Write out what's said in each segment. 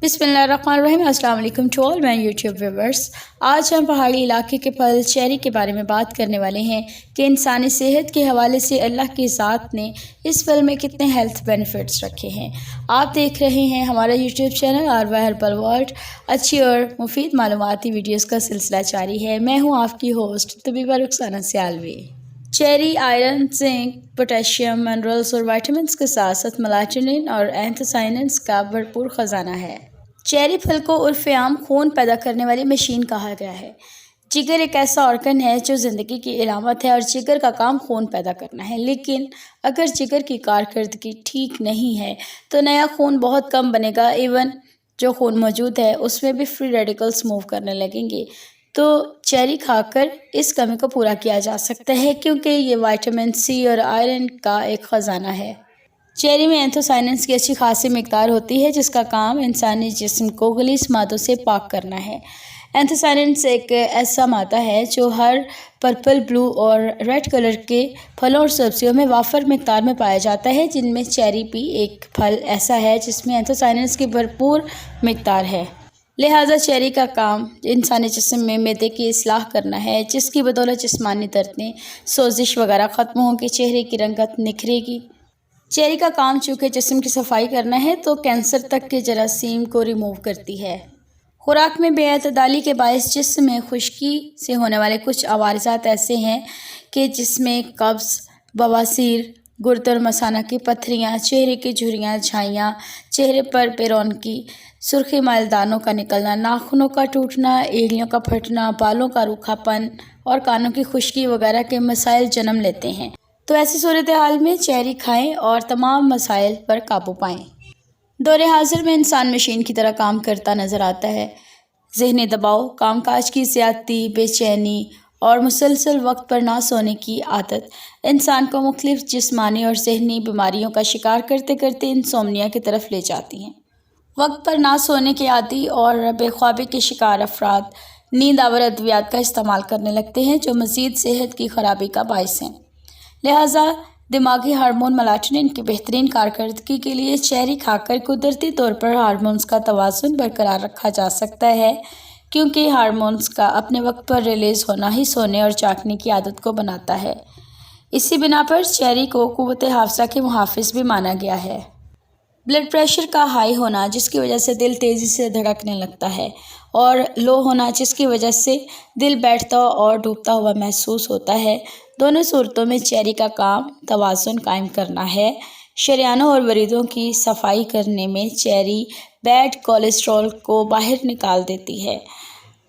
बिस्मिल्लाहिर्रहमानिर्रहीम। अस्सलाम वालेकुम to all my YouTube viewers. आज हम पहाड़ी इलाके के फल चेरी के बारे में बात करने वाले हैं कि इंसानी सेहत के हवाले से अल्लाह की ज़ात ने इस फल में कितने हेल्थ बेनिफिट्स रखे हैं। आप देख रहे हैं हमारा यूट्यूब चैनल आरवा हर्बल वर्ल्ड। अच्छी और मुफीद मालूमाती वीडियोज़ का सिलसिला जारी है। मैं हूँ आपकी होस्ट तबीबा Rukhsana Sialvi. Cherry iron, zinc, potassium, minerals और विटामिन्स के साथ साथ मेलाटोनिन और एंथोसाइनेंट्स का भरपूर ख़जाना है। चेरी फल को उर्फ़ आम खून पैदा करने वाली मशीन कहा गया है। जिगर एक ऐसा ऑर्गन है जो ज़िंदगी की इलामत है और जिगर का काम खून पैदा करना है। लेकिन अगर जिगर की कारकर्दगी ठीक नहीं है तो नया खून बहुत कम बनेगा। इवन जो खून मौजूद है उसमें भी फ्री रेडिकल्स मूव करने लगेंगे। तो चेरी खाकर इस कमी को पूरा किया जा सकता है क्योंकि ये विटामिन सी और आयरन का एक ख़जाना है। चेरी में एंथोसाइनेंट्स की अच्छी खासी मिकदार होती है जिसका काम इंसानी जिस्म को गलीज़ मादों से पाक करना है। एंथोसाइनेंट्स एक ऐसा मादा है जो हर पर्पल, ब्लू और रेड कलर के फलों और सब्जियों में वाफर मिकदार में पाया जाता है, जिनमें चेरी भी एक फल ऐसा है जिसमें एंथोसाइनेंट्स की भरपूर मिकदार है। लिहाजा चेरी का काम इंसानी जिस्म में मैदे की इस्लाह करना है, जिसकी बदौलत जिस्मानी दर्दें, सोजिश वगैरह ख़त्म होगी, चेहरे की रंगत निखरेगी। चेरी का काम चूँकि जिस्म की सफाई करना है तो कैंसर तक के जरासीम को रिमूव करती है। खुराक में बेअतदाली के बायस जिस्म में खुश्की से होने वाले कुछ अवारज़ात ऐसे हैं कि जिसमें कब्ज़, बवासीर, गुर्दे और मसाना की पत्थरियाँ, चेहरे की झुर्रियाँ, झाइयाँ, चेहरे पर बेरौनकी, सुर्खी माइल दानों का निकलना, नाखूनों का टूटना, एड़ियों का फटना, बालों का रूखापन और कानों की खुश्की वगैरह के मसाइल जन्म लेते हैं। तो ऐसी सूरत हाल में चेरी खाएं और तमाम मसाइल पर काबू पाएं। दौरे हाजिर में इंसान मशीन की तरह काम करता नज़र आता है। ज़हनी दबाव, कामकाज की ज़्यादती, बेचैनी और मुसलसल वक्त पर ना सोने की आदत इंसान को मुख्तलिफ जिस्मानी और ज़हनी बीमारियों का शिकार करते करते इंसोम्निया की तरफ ले जाती हैं। वक्त पर ना सोने के आदी और बेख्वाबी के शिकार अफराद नींद आवर अद्वियात का इस्तेमाल करने लगते हैं जो मज़ीद सेहत की ख़राबी का बाइस हैं। लिहाजा दिमागी हार्मोन मेलाटोनिन की बेहतरीन कारकर्दगी के लिए चेरी खाकर कुदरती तौर पर हार्मोन्स का तवाज़ुन बरकरार रखा जा सकता है, क्योंकि हार्मोन्स का अपने वक्त पर रिलीज़ होना ही सोने और जागने की आदत को बनाता है। इसी बिना पर चेरी को क़ुव्वत हाफ़ज़ा के मुहाफ़िज़ भी माना गया है। ब्लड प्रेशर का हाई होना जिसकी वजह से दिल तेज़ी से धड़कने लगता है और लो होना जिसकी वजह से दिल बैठता और डूबता हुआ महसूस होता है, दोनों सूरतों में चेरी का काम तवाज़ुन कायम करना है। शरियानों और वरीदों की सफाई करने में चेरी बैड कोलेस्ट्रॉल को बाहर निकाल देती है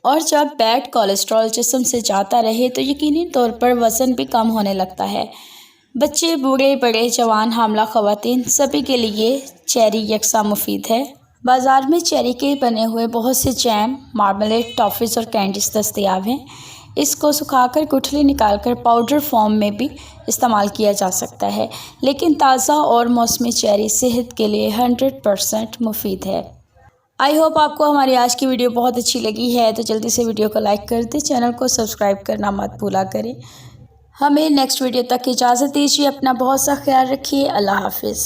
और जब बैड कोलेस्ट्रॉल जिस्म से जाता रहे तो यकीनी तौर पर वज़न भी कम होने लगता है। बच्चे, बूढ़े, बड़े, जवान, हामला ख़वातीन सभी के लिए चेरी यकसा मुफीद है। बाज़ार में चेरी के बने हुए बहुत से जैम, मार्मलेड, टॉफ़ीज़ और कैंडीज़ दस्तयाब हैं। इसको सुखाकर गुठली निकालकर पाउडर फॉर्म में भी इस्तेमाल किया जा सकता है, लेकिन ताज़ा और मौसमी चेरी सेहत के लिए 100% मुफीद है। आई होप आपको हमारी आज की वीडियो बहुत अच्छी लगी है, तो जल्दी से वीडियो को लाइक कर दें, चैनल को सब्सक्राइब करना मत भूला करें। हमें नेक्स्ट वीडियो तक इजाज़त दीजिए। अपना बहुत सा ख्याल रखिए। अल्लाह हाफ़िज़।